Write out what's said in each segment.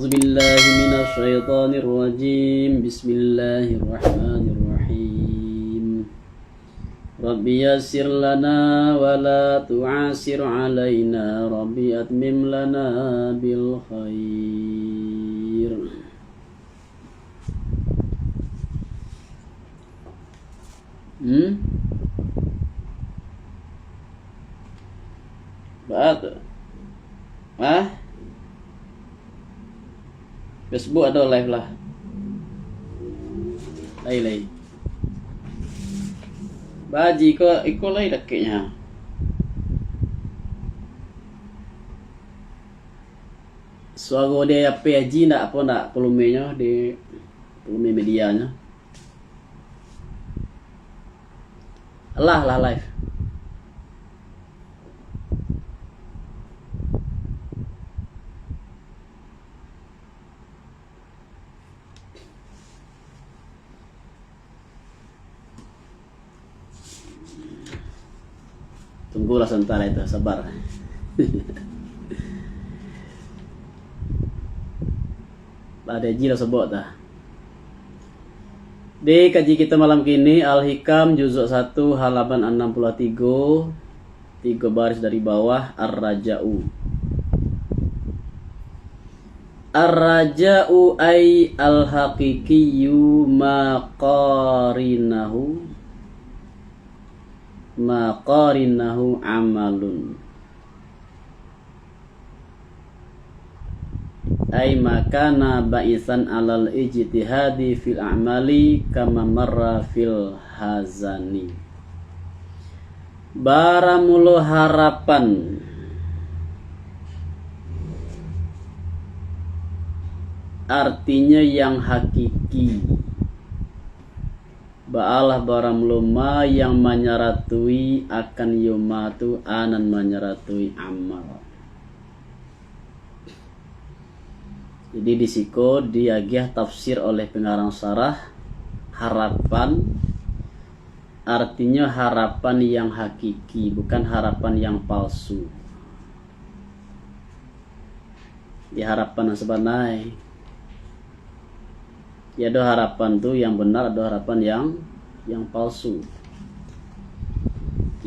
billahi minasyaitonir rajim. Bismillahirrahmanirrahim. Rabbi yassir lana wa la tu'asir alaina. Rabbi atmim lana bil khair. Baat. Facebook atau live lah. Lai. Baji iko lai daknya. Suara dia apa aji nak apa nak volumenya di volume medianya. Lah live. Tunggulah sebentar itu, sabar. Ada jila sebut dah. Di kaji kita malam kini Al-Hikam juzuk 1 halaman 63, 3 baris dari bawah. Ar-Raja'u. Ar-Raja'u ay al-haqiqiyyu maqarinahu amalun ay makana ba'isan alal ijtihadi fil a'mali kama marra fil hazani. Baramulo harapan artinya yang hakiki. Ba'alah barang luma yang menyeratui akan yumatu anan menyeratui amal. Jadi disiko diagih tafsir oleh pengarang sarah harapan artinya harapan yang hakiki, bukan harapan yang palsu. Di harapan sebenarnya ya ada harapan tuh yang benar, ada harapan yang palsu.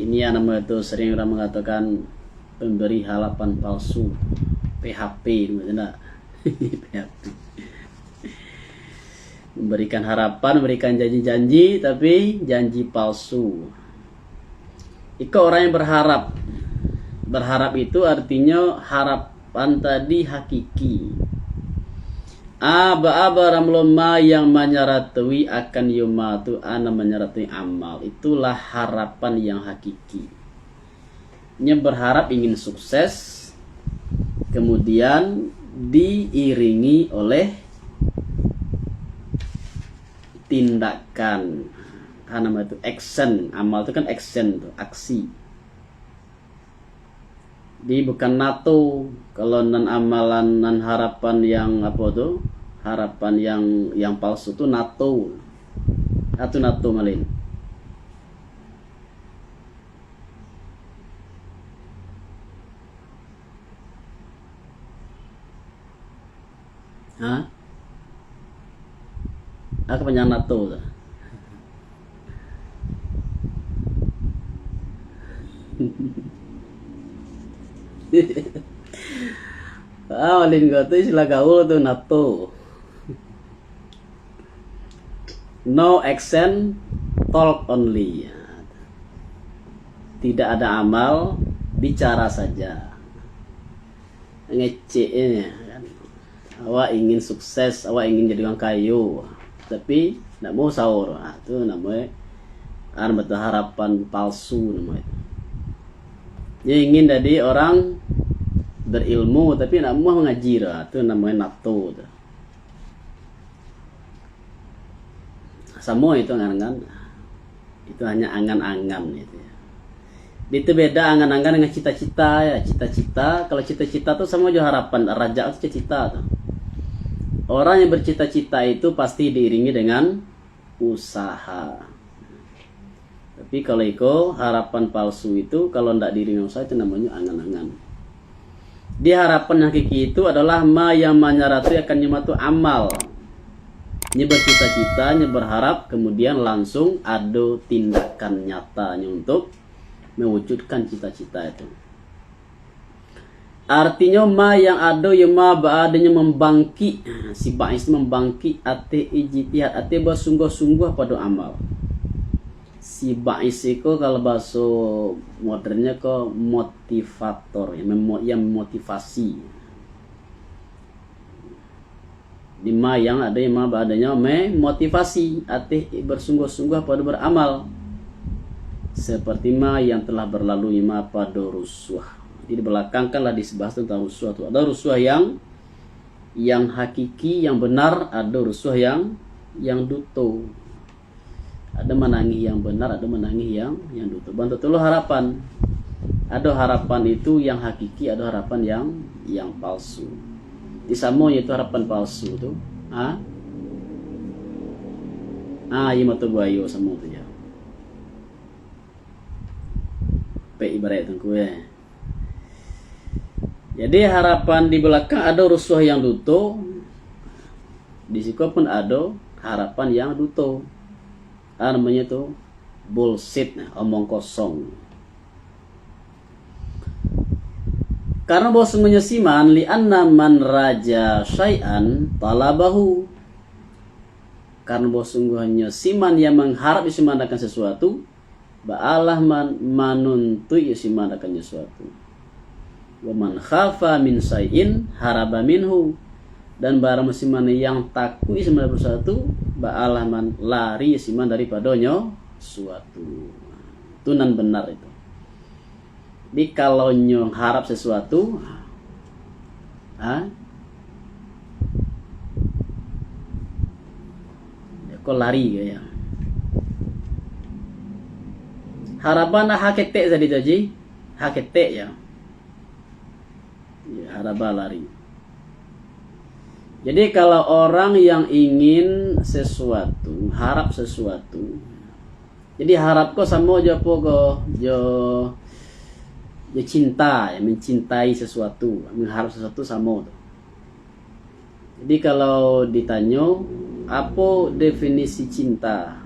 Ini yang namanya itu sering orang mengatakan pemberi harapan palsu, PHP, tidak? PHP. Memberikan harapan, memberikan janji-janji, tapi janji palsu. Itu orang yang berharap. Berharap itu artinya harapan tadi hakiki. Ramloma yang menyeratui akan yumatu ana menyeratui amal. Itulah harapan yang hakiki. Nya berharap ingin sukses, kemudian diiringi oleh tindakan. Nama itu action. Amal itu kan action, aksi. Di bukan NATO. Kalau nan amalan nan harapan yang apa tuh? Harapan yang palsu tuh NATO. Atau NATO malin. Hah? Aku panjang NATO tuh. Malin ko tuh istilah gaul tuh NATO. No action, talk only. Tidak ada amal, bicara saja. Ngeceknya kan. Awak ingin sukses, awak ingin jadi orang kayu, tapi tidak mau sahur. Itu namanya betul harapan palsu namanya. Dia ingin jadi orang berilmu tapi tidak mau mengaji. Itu namanya NATO. Semua itu angan-angan. Itu hanya angan-angan itu ya. Itu beda angan-angan dengan cita-cita ya. Cita-cita, kalau cita-cita itu sama juga harapan. Raja itu cita-cita tuh. Orang yang bercita-cita itu pasti diiringi dengan usaha. Tapi kalau harapan palsu itu kalau tidak diiringi usaha itu namanya angan-angan. Di harapan yang hakiki itu adalah ma yang manyaratu akan nyematu amal. Ini bercita-cita, ini berharap, kemudian langsung ada tindakan nyatanya untuk mewujudkan cita-cita itu. Artinya ma yang ada ya ma adanya membangki, si ba'is membangki ate ijtihad, ate bersungguh-sungguh pada amal. Si ba'is itu kalau bahasa modernnya ke motivator, yang memotivasi. Di ma yang ada yang ma adanya memotivasi ate bersungguh-sungguh pada beramal. Seperti ma yang telah berlalu ma pada rusuh. Jadi di belakang kanlah disebut tentang rusuh itu. Ada rusuh yang hakiki, yang benar, ada rusuh yang duto. Ada menangis yang benar, ada menangis yang duto. Bantu tulu harapan. Ada harapan itu yang hakiki, ada harapan yang palsu. Di samo itu harapan palsu tuh. Iya mata bayo samo tuh ya. Pe ibarat tengku ya. Jadi harapan di belakang ada rusuh yang duto, di situ pun ada harapan yang duto. Namanya itu bullshit, omong kosong. Karena bahwasanya siman li'anna man raja syai'an talabahu. Karena bahwasanya siman yang mengharap disimanakan sesuatu, ba'alah manuntu disimanakan sesuatu. Wa man khafa min syai'in haraba minhu. Dan barang musiman yang takut isiman sesuatu, ba'alah man lari isiman daripadanya suatu. Itu nan benar itu. Di kalau nyong harap sesuatu, kok lari ya. Harapan hakete jadi jadi hakete ya. Harapan lari. Jadi kalau orang yang ingin sesuatu, harap sesuatu, jadi harap kok sama aja jo cinta, ya, mencintai sesuatu, mengharap sesuatu sama tuh. Jadi kalau ditanya apa definisi cinta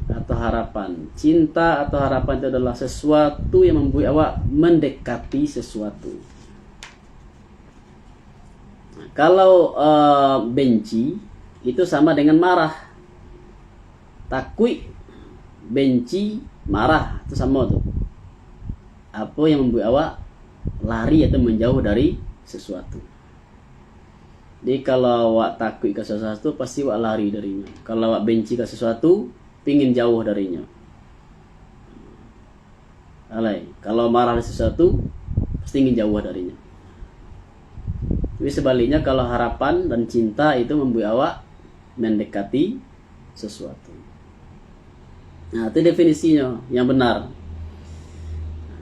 atau harapan? Cinta atau harapan itu adalah sesuatu yang membuat awak mendekati sesuatu. Nah, kalau benci itu sama dengan marah. Takut, benci, marah itu sama tuh. Apa yang membuat awak lari atau menjauh dari sesuatu. Jadi kalau awak takut ke sesuatu pasti awak lari darinya. Kalau awak benci ke sesuatu, pingin jauh darinya. Kalau marah ke sesuatu, pasti ingin jauh darinya. Tapi sebaliknya kalau harapan dan cinta itu membuat awak mendekati sesuatu. Nah, itu definisinya yang benar.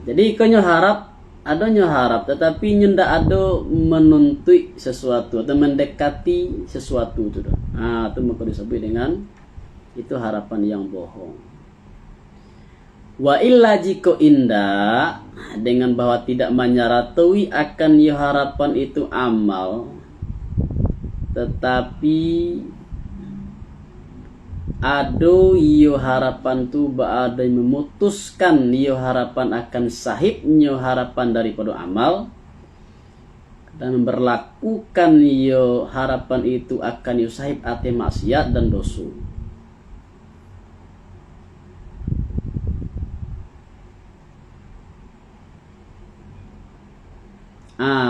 Jadi kau harap, ada harap, tetapi ndak ada menuntut sesuatu atau mendekati sesuatu itu. Nah, itu maka disebut dengan itu harapan yang bohong. Wa illa jika indah dengan bahwa tidak menyaratui akan ya harapan itu amal, tetapi ado yo harapan tu ada yang memutuskan yo harapan akan sahibnya harapan daripada amal dan berlakukan yo harapan itu akan yo sahib ate maksiat dan dosa.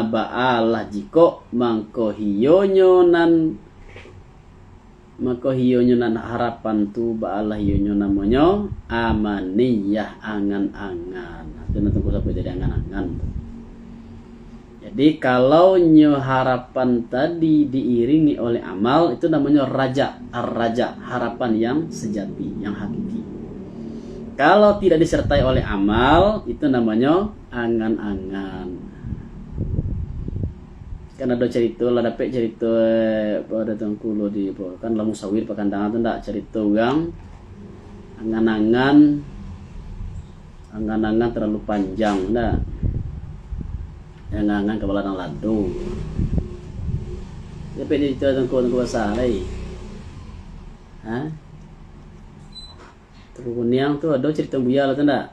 Ba'alah jiko mangko hiyonyonan harapan tu ba'alah hiyonyo namanya amaniyah, angan-angan. Itu nanti aku sampai jadi angan-angan. Jadi kalau nyo harapan tadi diiringi oleh amal, itu namanya raja, ar-raja, harapan yang sejati, yang hakiki. Kalau tidak disertai oleh amal, itu namanya angan-angan. Kan ada cerita lah, dapat cerita pada tengkulo di kan lah musawir pakandangan tu ndak cerita orang angan-angan terlalu panjang ndak. yang ngangan kepala nang lado. Tapi di itu tengkon kuasa lagi. Hah? Tuh Kuniang tuh ada cerita buaya lah tuh ndak?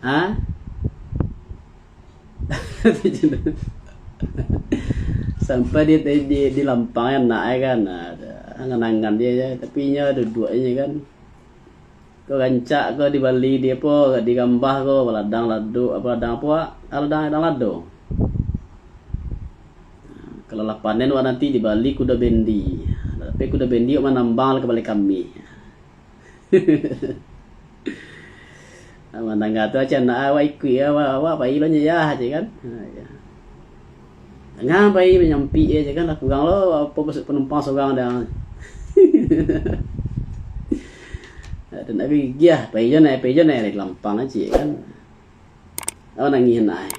Hah? Sampai di Lampang nak kan, ada angan-angan dia ya, tapi nya ada duanya kan. Kau gancak kau di Bali dia po di Gambah kau baladang lado apa ladang apa ladang lado. Kalau lah panen wah nanti di Bali kuda bendi, tapi kuda bendi mana nambang ke balik kami. Mana nggak tahu aja nak awak ikut ya awak bayi lo ya aja kan. Ngah bayi menyampi aja kan aku gang lo apa penumpang seorang dah. Dan abi dia bayi jo naik Lampang aja kan. Awak nangis naik.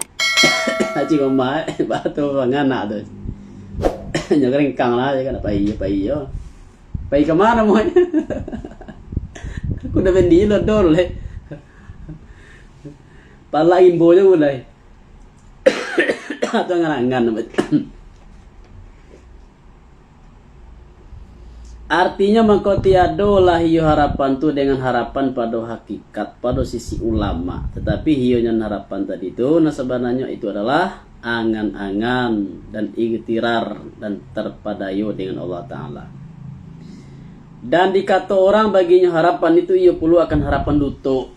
Aji koma batu ngana tu. Nyakering kang lah aja kan bayi yo. Bayi kemana mau? Aku udah bendi lo dol le. Palain boyo mulai. Atau ngangan. Artinya mengkotiado lah hiyo harapan tu dengan harapan pada hakikat pada sisi ulama. Tetapi hionya harapan tadi itu nah sebenarnya itu adalah angan-angan dan ikhtirar dan terpadayo dengan Allah Ta'ala. Dan dikata orang baginya harapan itu ia perlu akan harapan duto.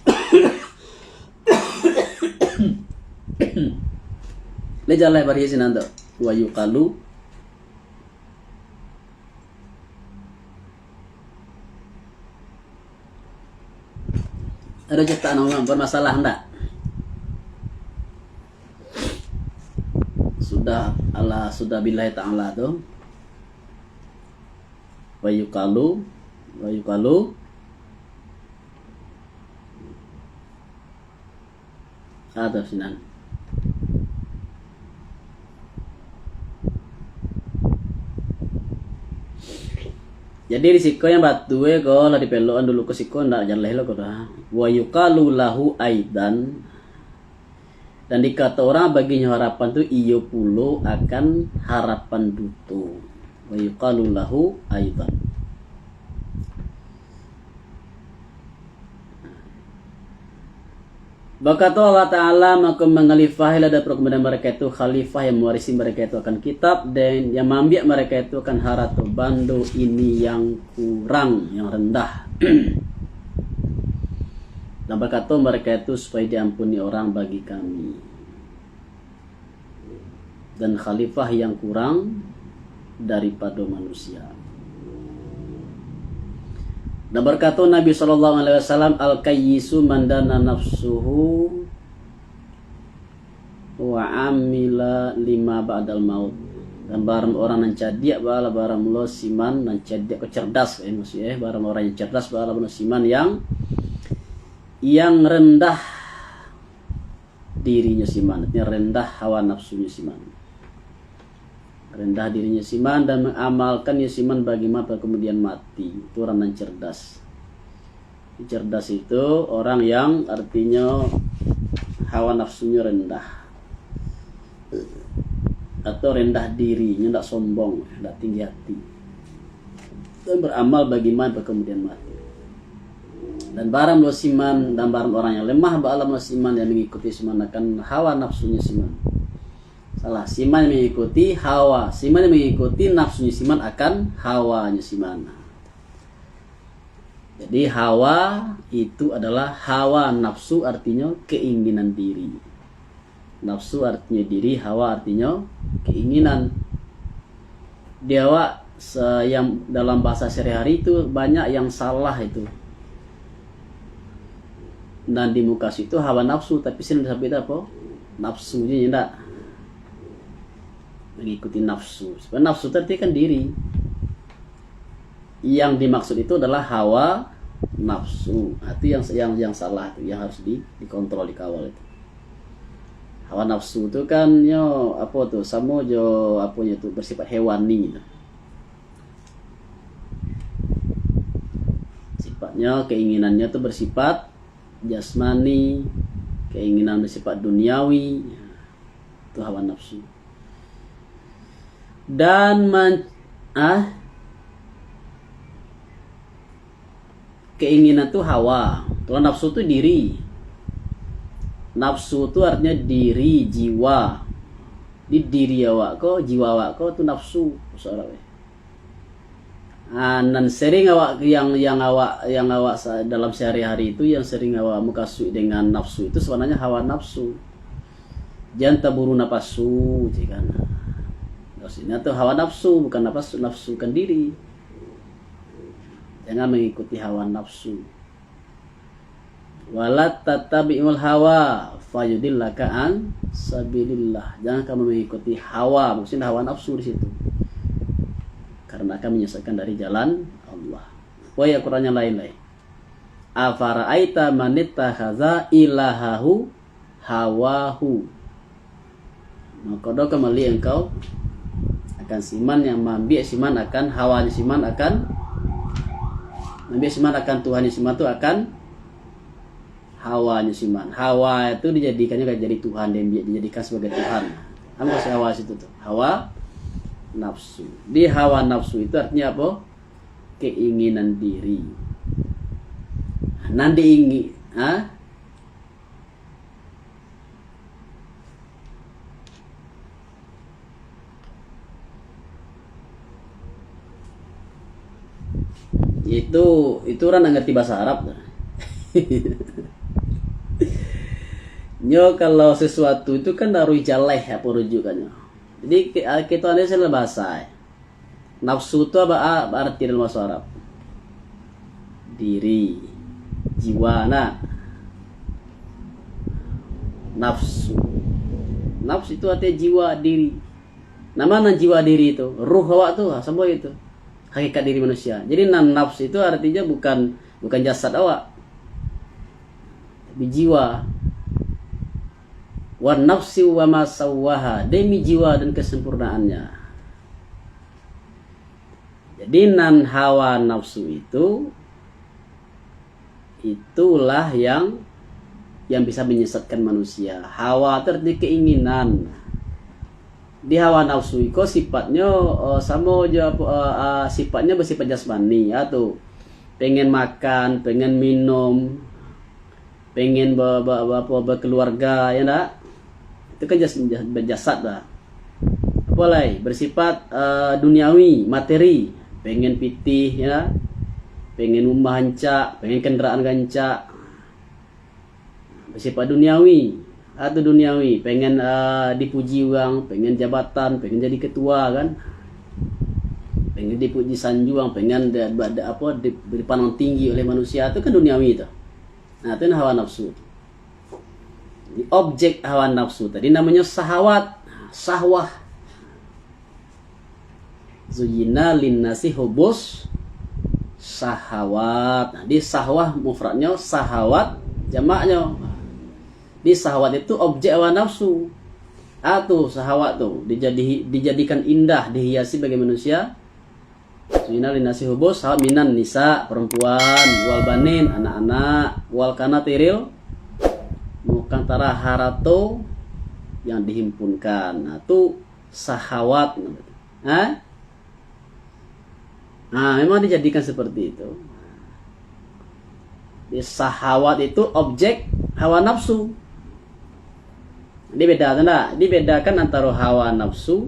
Lejalai variasi nanda wa yuqalu ada ciptaan orang bermasalah enggak? Sudah billahi ta'ala tuh wa yuqalu ada sinan. Jadi risiko yang batu ko lah dipelokan dulu ke siko ndak jangan leh lo ko dah. Wa yuqalu lahu aidan. Dan dikata orang baginya harapan tu iyo pulo akan harapan duto. Wa yuqalu lahu aidan. Berkata Allah Ta'ala maka menghalifahilah dan kemudian mereka itu khalifah yang mewarisi mereka itu akan kitab dan yang mengambil mereka itu akan haratu bando ini yang kurang, yang rendah. Dan berkata mereka itu supaya diampuni orang bagi kami. Dan khalifah yang kurang daripada manusia. Dan berkata Nabi SAW, al-kayyisu mandana nafsuhu wa amila lima ba'dal maut. Dan barang orang yang cerdik bala barang lo siman dan cerdik cerdas maksudnya barang orang yang cerdas bala lo siman yang rendah dirinya siman, artinya rendah hawa nafsunya siman. Rendah dirinya siman dan mengamalkan siman bagaimana kemudian mati. Itu orang yang cerdas. Cerdas itu orang yang artinya hawa nafsunya rendah atau rendah dirinya, tidak sombong, tidak tinggi hati, dan beramal bagaimana kemudian mati. Dan barang siman dan barang orang yang lemah ba'alam siman yang mengikuti siman akan hawa nafsunya siman. Salah, siman mengikuti hawa, siman mengikuti nafsunya siman akan hawanya siman. Jadi hawa itu adalah hawa, nafsu artinya keinginan diri. Nafsu artinya diri, hawa artinya keinginan. Dewa yang dalam bahasa sehari-hari itu banyak yang salah itu. Dan di muka situ hawa nafsu, tapi sini sampai apa? Nafsunya tidak. Mengikuti nafsu. Sebenarnya nafsu tadi kan diri. Yang dimaksud itu adalah hawa nafsu. Itu yang salah itu, yang harus dikontrol, dikawal itu. Hawa nafsu itu kan yo apa tuh? Sama jo apa itu bersifat hewani gitu. Sifatnya keinginannya itu bersifat jasmani, keinginan bersifat duniawi, itu hawa nafsu. Dan keinginan itu hawa. Kalau nafsu itu diri. Nafsu itu artinya diri, jiwa. Di diri awak ko, jiwa awak ko itu nafsu, soalnya. Dan sering awak yang awak dalam sehari-hari itu yang sering awak mukasui dengan nafsu itu sebenarnya hawa nafsu. Jangan taburu napasu, jika maksudnya itu hawa nafsu, bukan nafsukan diri. Jangan mengikuti hawa nafsu. Walat tatabi'ul hawa fayudillaka an sabilillah. Jangan kamu mengikuti hawa, maksudnya hawa nafsu di situ. Karena akan menyesatkan dari jalan Allah. Wa ya Qur'annya lain-lain. Afara'aita man ittakhadha ilahahu hawahu. Maka kembali engkau akan siman yang mengambil siman akan hawanya siman akan mengambil siman akan Tuhannya siman itu akan hawanya siman. Hawa itu dijadikannya kayak jadi Tuhan, dan dijadikan sebagai Tuhan. Kamu kasih hawa situ tuh. Hawa nafsu. Di hawa nafsu itu artinya apa? Keinginan diri. Nanti ingin, itu orang ngerti bahasa Arab. Nyo kalau sesuatu itu kan dari jaleh apa rujukannya. Jadi kita ada salah bahasa. Nafsu itu apa arti dalam bahasa Arab? Diri, jiwa. Nah, nafsu. Nafsu itu artinya jiwa, diri. Nama jiwa diri itu, ruh awak tuh, semua itu hakikat diri manusia. Jadi nafsu itu artinya bukan jasad awak, tapi jiwa. Wa nafsi wa ma sawwaha, demi jiwa dan kesempurnaannya. Jadi hawa nafsu itulah yang bisa menyesatkan manusia. Hawa itu artinya keinginan. Di hawa nafsu itu sifatnya sama aja, sifatnya bersifat jasmani, atau pengen makan, pengen minum, pengen berkeluarga, ya enggak? Itu kan jasad lah. Boleh bersifat duniawi, materi, pengen pitih, ya, pengen rumah hancak, pengen kendaraan gancak, bersifat duniawi atau duniawi, pengen dipuji orang, pengen jabatan, pengen jadi ketua kan, pengen dipuji sanjung, pengen dipandang tinggi oleh manusia, itu kan duniawi itu. Nah, itu hawa nafsu. Objek hawa nafsu tadi namanya sahwat, sahwah. Zuyina linnasi hubus sahawat. Nah, di sahwah mufradnya, sahawat jamaknya. Di sahwat itu objek hawa nafsu. Atau sahwat tuh dijadikan indah, dihiasi bagi manusia. Zuyina linnasi hubus sahawat minan nisa, perempuan, wal banin, anak-anak, wal kanatiril, mukantara harato yang dihimpunkan. Nah, itu sahawat. Memang dijadikan seperti itu. Di sahawat itu objek hawa nafsu. Dibedakan antara hawa nafsu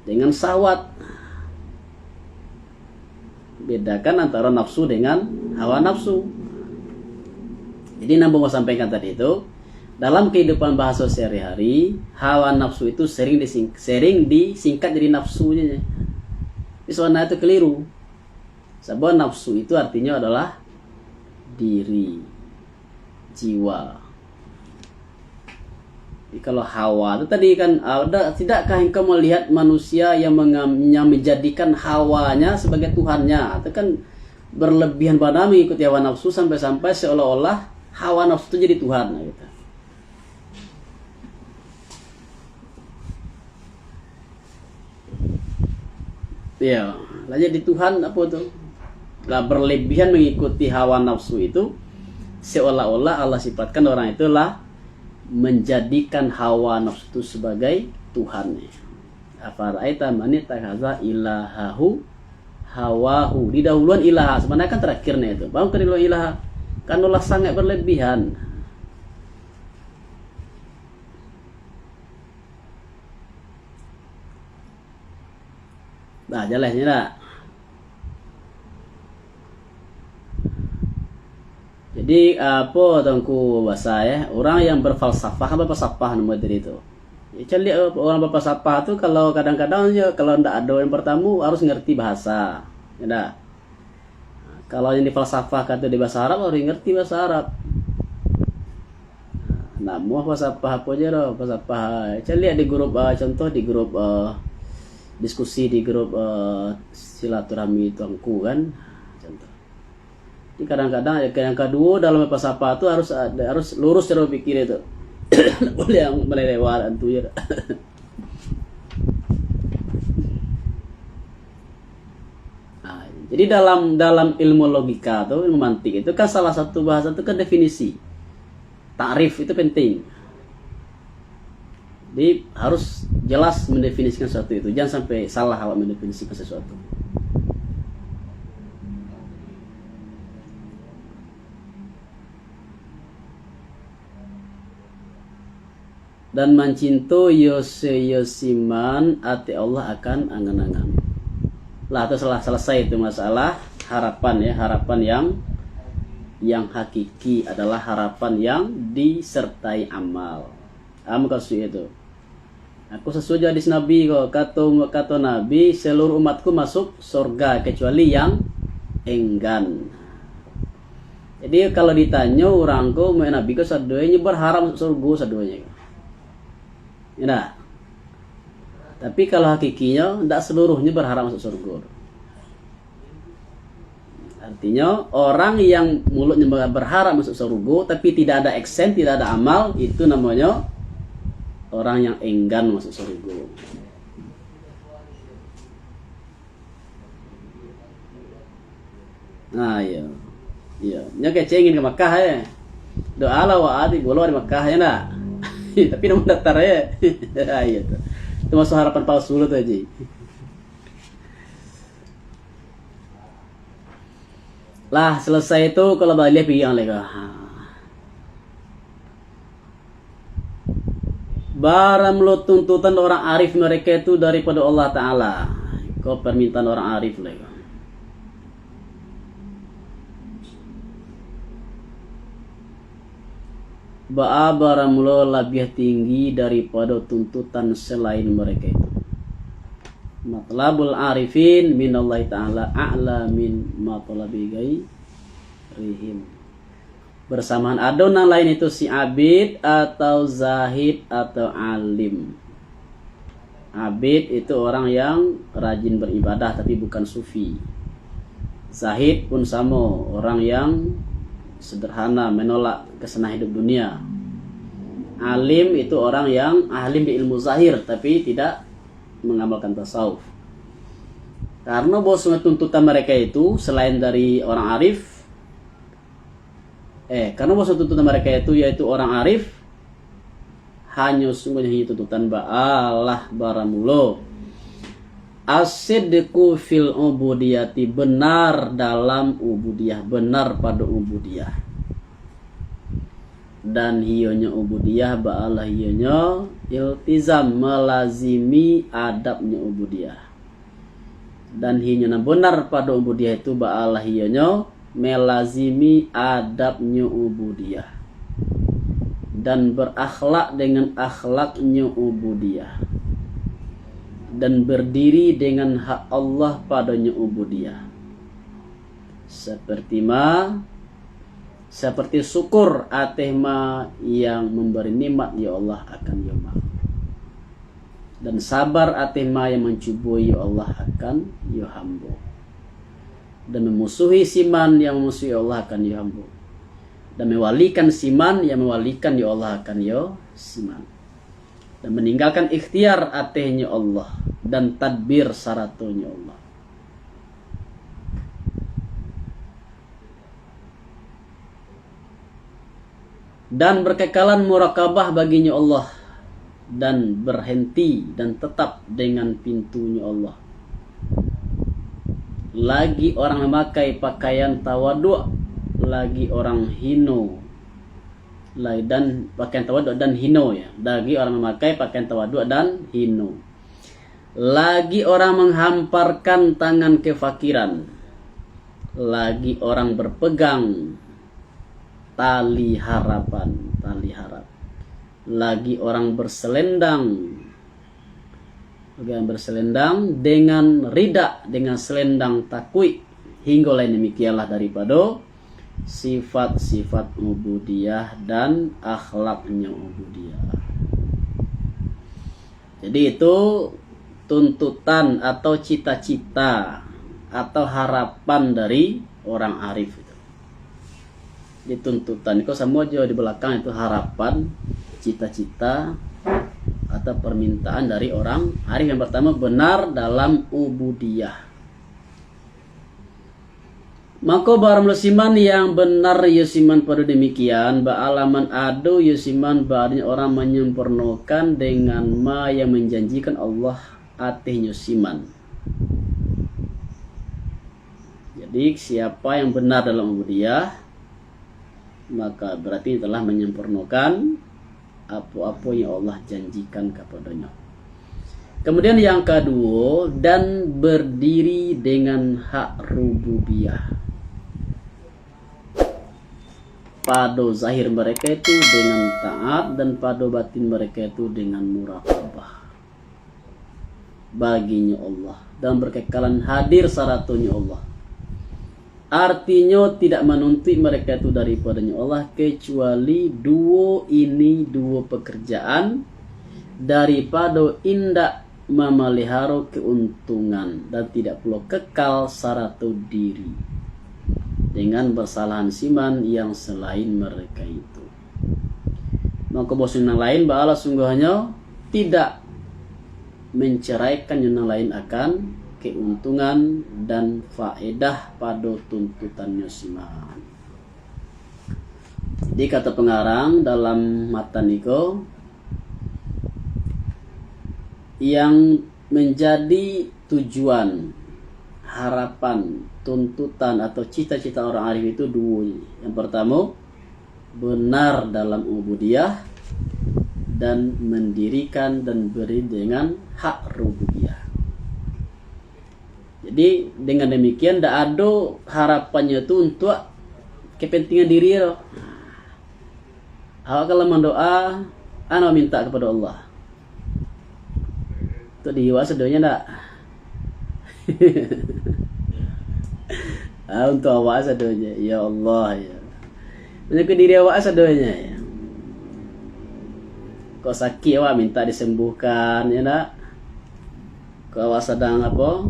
dengan sahwat. Bedakan antara nafsu dengan hawa nafsu. Jadi nambah mau sampaikan tadi itu, dalam kehidupan bahasa sehari-hari, hawa nafsu itu sering disingkat jadi nafsunya. Soalnya itu keliru. Sebab nafsu itu artinya adalah diri, jiwa. Jadi kalau hawa itu tadi kan tidakkah engkau melihat manusia yang menjadikan hawanya sebagai Tuhannya? Itu kan berlebihan pada mengikuti hawa nafsu sampai-sampai seolah-olah hawa nafsu itu jadi Tuhan gitu. Ya, lah jadi Tuhan apa tuh? Lah berlebihan mengikuti hawa nafsu itu seolah-olah Allah sifatkan orang itulah menjadikan hawa nafsu itu sebagai Tuhan. Afara'aita man ittakhadha ilahahu hawahu. Di dahuluan ilaha, sebenarnya kan terakhirnya itu. Bang ke dahuluan ilaha. Kan ulah sangat berlebihan. Nah, jelasnya tak? Jadi apa tangku bahasa ya, orang yang berfalsafah apa falsafah nama tadi itu. Ya, cari orang berfalsafah tuh kalau kadang-kadang ya kalau ndak ada yang pertama harus ngerti bahasa. Ya dah. Kalau yang difalsafah kata di bahasa Arab harus ngerti bahasa Arab. Nah, mau falsafah apa aja loh, falsafah. Cari lihat di grup contoh di grup diskusi di grup silaturahmi tuangku kan. Contoh. Jadi kadang-kadang yang kedua dalam falsafah itu harus lurus cara pikir itu. Boleh yang melewat antu ya. Nah, jadi dalam ilmu logika atau ilmu mantik itu kan salah satu bahasa itu kan definisi. Takrif itu penting. Jadi harus jelas mendefinisikan sesuatu itu. Jangan sampai salah awak mendefinisikan sesuatu. Dan mancinto yosiman ati Allah akan angan-angan. Lah itu selesai itu masalah harapan ya, harapan yang hakiki adalah harapan yang disertai amal. Maksud itu. Aku sesuai hadis Nabi kok kata Nabi seluruh umatku masuk surga kecuali yang enggan. Jadi kalau ditanya orangku mau Nabi kok sadonya berharap masuk surga sadonya. Ya, tapi kalau hakikinya tidak seluruhnya berharap masuk surga. Artinya orang yang mulutnya berharap masuk surga tapi tidak ada action, tidak ada amal, itu namanya orang yang enggan masuk surga. Nah, iya. Nya kecengin ke Makkah ya. Doa lah wa ati boleh di Makkah ya nak. Tapi nama daftar ya. Iya tuh. Itu masuk harapan palsu lu tuh aja. Lah selesai itu kalau balik pergi yang lagi. Barang lo tuntutan orang arif mereka itu daripada Allah Ta'ala. Kau permintaan orang arif lagi. Ba'abaramlo lebih tinggi daripada tuntutan selain mereka itu. Matlabul arifin minallahi ta'ala a'la min matlabi gairihim. Bersamaan adonan lain itu si abid atau zahid atau alim. Abid itu orang yang rajin beribadah tapi bukan sufi. Zahid pun sama, orang yang sederhana, menolak kesenangan hidup dunia. Alim itu orang yang ahli di ilmu zahir tapi tidak mengamalkan tasawuf. Karena bosnya tuntutan mereka itu selain dari orang arif, karena bosnya tuntutan mereka itu yaitu orang arif, hanya sungguhnya tuntutan ba'alah baramulo as-sidqu fil ubudiyati, benar dalam ubudiyah, benar pada ubudiyah. Dan hionya ubudiyah ba'alah hionya iltizam, melazimi adabnya ubudiyah. Dan hionya benar pada ubudiyah itu ba'alah hionya melazimi adabnya ubudiyah. Dan berakhlak dengan akhlaknya ubudiyah. Dan berdiri dengan hak Allah padanya ubudiyah. Seperti syukur atehma yang memberi nikmat ya Allah akan yoma. Dan sabar atehma yang mencubui ya Allah akan ya hambo. Dan memusuhi siman yang memusuhi Allah akan ya hambo. Dan mewalikan siman yang mewalikan ya Allah akan ya siman. Dan meninggalkan ikhtiar atehnya Allah dan tadbir saratonya Allah. dan berkekalan murakabah baginya Allah, dan berhenti dan tetap dengan pintunya Allah. Lagi orang memakai pakaian tawadhu, lagi orang hino, dan pakaian tawadhu dan hino ya. Lagi orang memakai pakaian tawadhu dan hino. Lagi orang menghamparkan tangan kefakiran. Lagi orang berpegang tali harapan, tali harap. Lagi orang berselendang dengan rida, dengan selendang takwi, hingga lain demikianlah daripada sifat-sifat ubudiyah dan akhlaknya ubudiyah. Jadi itu tuntutan atau cita-cita atau harapan dari orang arif itu. Di tuntutan itu semua juga di belakang itu harapan, cita-cita atau permintaan dari orang arif. Yang pertama, benar dalam ubudiyah. Maka barang musiman yang benar yusiman pada demikian, ba'alaman adu yusiman ba'adnya orang menyempurnakan dengan ma yang menjanjikan Allah atih yusiman. Jadi siapa yang benar dalam ubudiyah, maka berarti telah menyempurnakan apa-apa yang Allah janjikan kepadanya. Kemudian yang kedua, dan berdiri dengan hak rububiyah. Pada zahir mereka itu dengan taat, dan pada batin mereka itu dengan muraqabah baginya Allah, dan berkekalan hadir saratunya Allah. Artinya tidak menuntut mereka itu daripadanya Allah, kecuali dua pekerjaan daripada indak memelihara keuntungan, dan tidak perlu kekal saratu diri dengan bersalahan siman yang selain mereka itu. Maka bosun yang lain ba'ala sungguhnya tidak menceraikan yang lain akan keuntungan dan faedah pada tuntutannya siman. Jadi kata pengarang dalam matan itu, yang menjadi tujuan, harapan, tuntutan atau cita-cita orang arif itu dua. Yang pertama, benar dalam ubudiyah, dan mendirikan dan beri dengan hak rububiyah. Jadi dengan demikian tidak ada harapannya itu untuk kepentingan diri loh. Awak kalau mendoa, ana minta kepada Allah. Untuk diwa sedonya enggak? Untuk awak sedonya, ya Allah ya. Untuk diri awak sedonya ya. Kau sakit awak minta disembuhkan ya enggak? Kau awak sedang apa?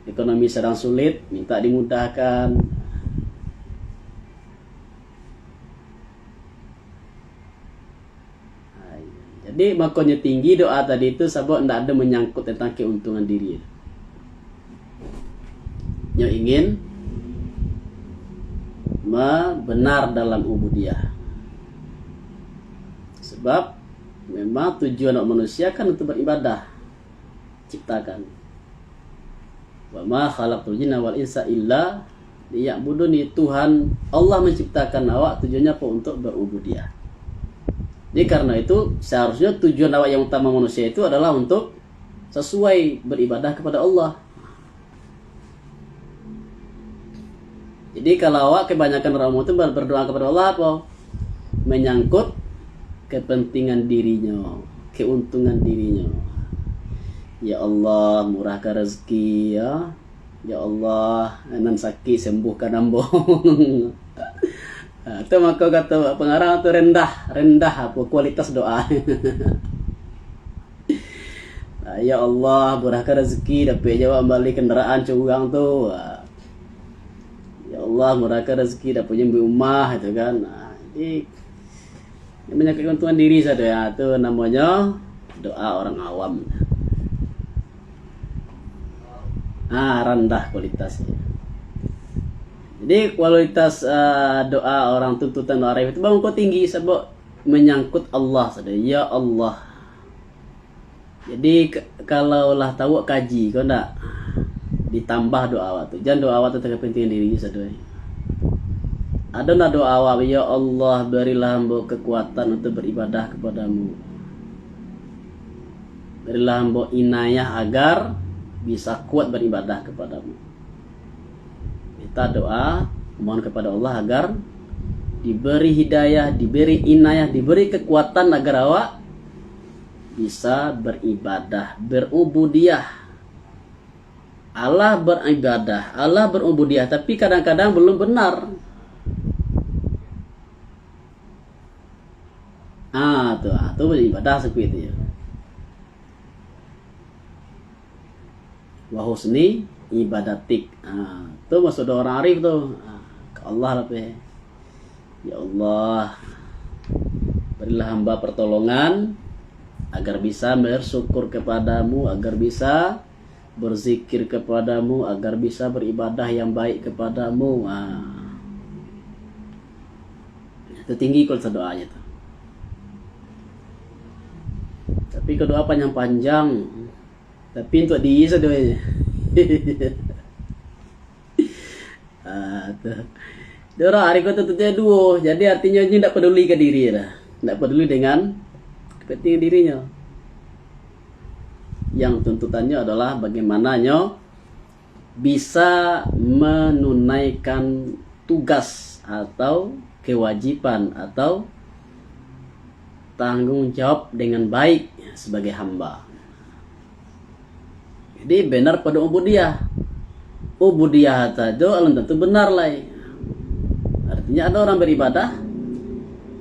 Ekonomi sedang sulit, minta dimudahkan. Jadi makanya tinggi doa tadi itu sebab tidak ada menyangkut tentang keuntungan diri. Yang ingin benar dalam ubudiyah. Sebab memang tujuan manusia kan untuk beribadah, ciptakan. Wa ma khalaqtul jinna wal insa illa liya'buduni. Tuhan Allah menciptakan awak tujuannya apa? Untuk berubudiyah. Jadi karena itu seharusnya tujuan awak yang utama manusia itu adalah untuk sesuai beribadah kepada Allah. Jadi kalau awak kebanyakan orang itu berdoa kepada Allah apa? Menyangkut kepentingan dirinya, keuntungan dirinya. Ya Allah, murahkan rezeki ya. Ya Allah, nan sakit sembuhkan ambong. Itu maka kata pengarang itu rendah apa kualitas doa. Ya Allah, murahkan rezeki dapat jawab balik kendaraan curang tu. Ya Allah, murahkan rezeki dapat beli rumah itu kan. Jadi banyak keuntungan diri saja ya. Itu namanya doa orang awam. Rendah kualitasnya. Jadi kualitas doa orang tuntutan doa arif itu bang kok tinggi sebab menyangkut Allah saja. Ya Allah. Jadi kalau lah tahu kaji kau ndak ditambah doa awak tu. Jangan doa awak tu terkepentingan diri saja. Ada nak doa awak, ya Allah berilah hamba kekuatan untuk beribadah kepadamu. Berilah hamba inayah agar bisa kuat beribadah kepadamu. Kita doa mohon kepada Allah agar diberi hidayah, diberi inayah, diberi kekuatan agar awak bisa beribadah, berubudiyah. Allah beribadah, Allah berubudiyah, tapi kadang-kadang belum benar. Tuh beribadah seperti itu ya. Wa husni ibadatik. Itu maksud orang arif tuh. Ke Allah lah pe. Ya Allah, berilah hamba pertolongan agar bisa bersyukur kepadamu, agar bisa berzikir kepadamu, agar bisa beribadah yang baik kepadamu. Itu tinggi kalau doanya tuh. Tapi kalau doa panjang-panjang, tapi untuk diisi doanya. Orang hari kau tentunya dua, jadi artinya dia tidak peduli ke diri lah, tidak peduli dengan kepentingan dirinya. Yang tuntutannya adalah bagaimana nyo bisa menunaikan tugas atau kewajiban atau tanggung jawab dengan baik sebagai hamba. Jadi benar pada ubudiyah. Ubudiyah saja belum tentu benar lah. Artinya ada orang beribadah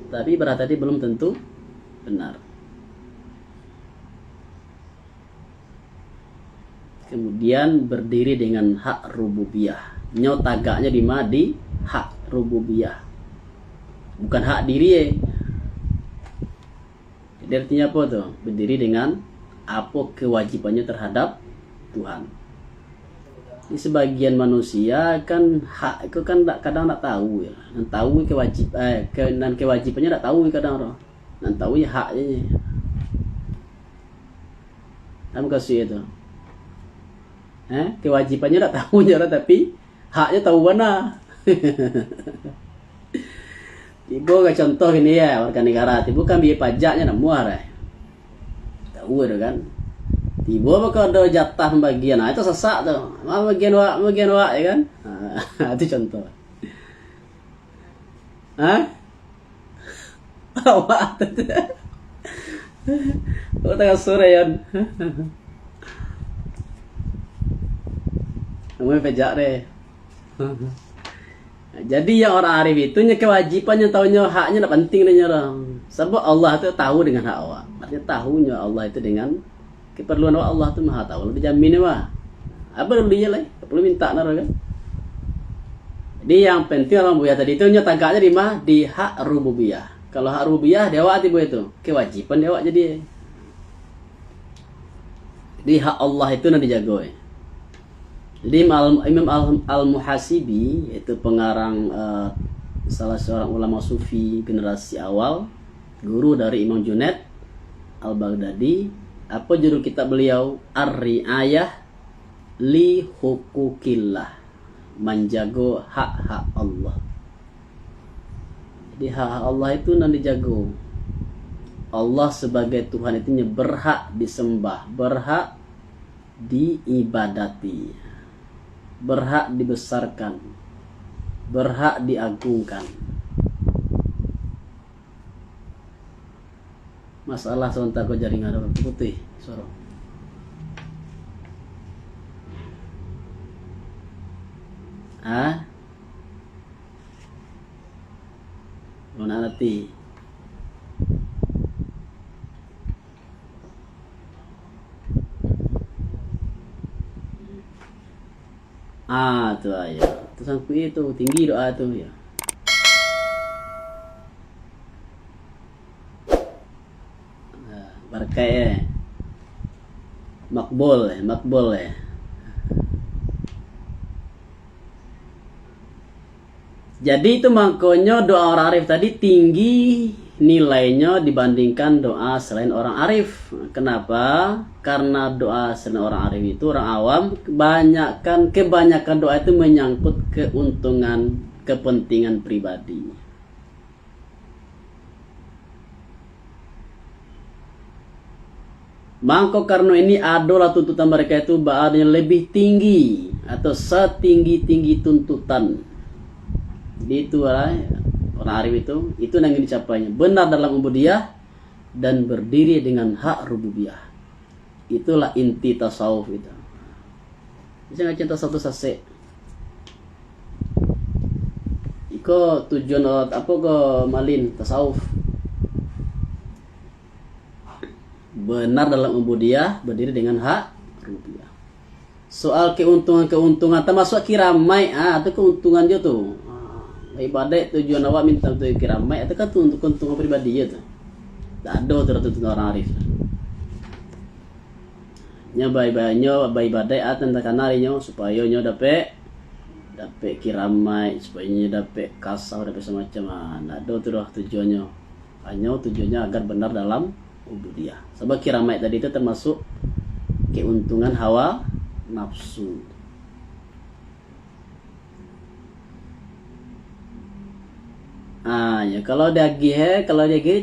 tapi berarti belum tentu benar. Kemudian berdiri dengan hak rububiyah. Nyotagaknya di mana? Di hak rububiyah. Bukan hak diri ya. Jadi artinya apa tuh? Berdiri dengan apa kewajibannya terhadap Tuhan. Di sebagian manusia kan hak itu kan kadang tak tahu ya. Dan tahu dan kewajibannya tak tahu kadang orang. Dan tahu ya haknya. Kamu kasih itu. Kewajibannya tak tahu ya tapi haknya tahu mana. Ibu ke contoh ini ya warga negara, ibu kan biaya pajaknya nak muar ya. Tahu itu kan. Ibu bakal ada jatah bagian, itu sesak tuh. Bagian wak ya kan. Itu contoh. Awak tu. Oh tengah sore ya. Kamu pajak deh. Jadi yang orang arif itu kewajibannya tahunya haknya tak penting dengan orang. Sebab Allah itu tahu dengan hak awak. Artinya tahunya Allah itu dengan keperluan awak. Allah itu maha tahu. Dia jamin wah. Apa dulu dia lah? Perlu minta nara kan? Jadi yang penting orang buaya tadi itu tagaknya di mana? Di hak rububiyah. Kalau hak rububiyah dia awak tiba itu kewajiban dia awak jadi. Di hak Allah itu nanti dijaga. Jadi Imam Al-Muhasibi itu pengarang salah seorang ulama sufi generasi awal, guru dari Imam Junaid Al-Baghdadi. Apa judul kitab beliau? Ar-Ri'ayah li hukukillah, menjago hak-hak Allah. Jadi hak-hak Allah itu nanti dijago. Allah sebagai Tuhan itu berhak disembah, berhak diibadati, berhak dibesarkan, berhak diagungkan. Masalah sebentar kau jaringan orang putih sorong. Mana nanti? Tuh ya. Terus aku itu tinggi doa tuh ya. Berkah ya. Makbul ya. Jadi itu makanya doa orang arif tadi tinggi nilainya dibandingkan doa selain orang arif. Kenapa? Karena doa selain orang arif itu orang awam kebanyakan doa itu menyangkut keuntungan, kepentingan pribadi. Maka karena ini adalah tuntutan mereka itu bahannya lebih tinggi atau setinggi-tinggi tuntutan. Jadi itu orang arif itu yang ingin dicapainya. Benar dalam ubudiyah dan berdiri dengan hak rububiyah. Itulah inti tasawuf itu. Jangan cinta satu sase. Iko tujuan apa ke malin tasawuf. Benar dalam ubudiyah, berdiri dengan hak rububiyah. Soal keuntungan termasuk kiramai, itu keuntungan dia tuh. Ibadah tujuan awak minta untuk kiramai, itu kan tuh untuk keuntungan pribadi dia tuh. Tak ada tertentu orang arif. Nya ibadah tentang kanarinya supaya nya dapat kiramai, supaya nya dapat kasau, dapat semacam ada tuh tujuannya. Hanya tujuannya agar benar dalam ubudiyah. Sebab kiramai tadi itu termasuk keuntungan hawa nafsu. Ya kalau dia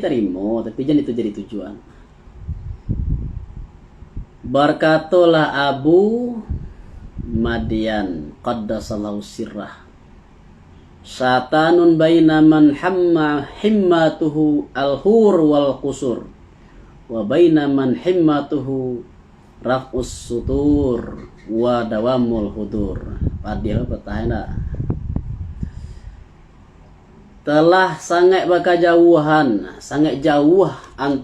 terima, tapi jangan itu jadi tujuan. Berkatulah Abu Madian qaddasallahu sirrah. Syatanun baina man himmatuhu al-hur wal qusur wa baina man himmatuhu raf'us sutur wa dawamul hudur. Padahal pertanyaan telah sangat sangat jauh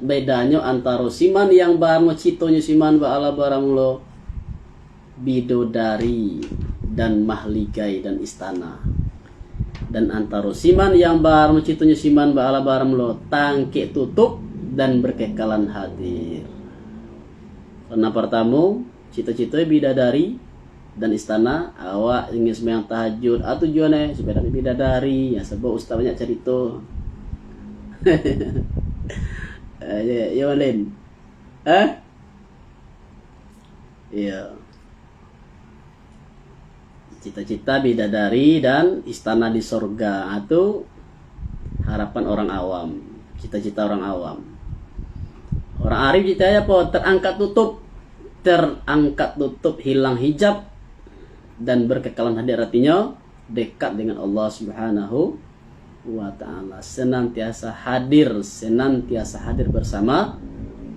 bedanya antara siman yang barmo citonya siman ba'ala baramulo bidodari dan mahligai dan istana, dan antara siman yang barmo citonya siman ba'ala baramulo tangke tutup dan berkekalan hadir. Karena pertama cita-cita bidadari dan istana, awak ingin sembahyang tahajud atau tujuannya supaya dapat bidadari ya, sebab ustaz banyak cerita. Ya Malin. Iya. Cita-cita bidadari dan istana di surga itu harapan orang awam, cita-cita orang awam. Orang arif citanya apa? Terangkat tutup, hilang hijab dan berkekalan hadir, artinya dekat dengan Allah Subhanahu wa ta'ala, senantiasa hadir bersama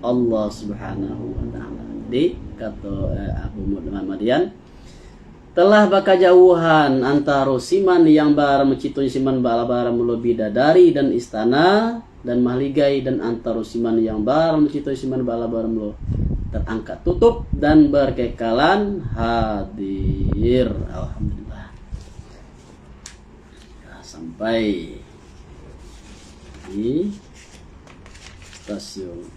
Allah Subhanahu wa ta'ala. Jadi kata Abu Madian, telah baka jauhan antara siman yang bara mencitoi siman bala bara mulo bidadari dan istana dan mahligai, dan antara siman yang bara mencitoi siman bala bara mulo terangkat tutup dan berkekalan hadir. Alhamdulillah. Sampai di stasiun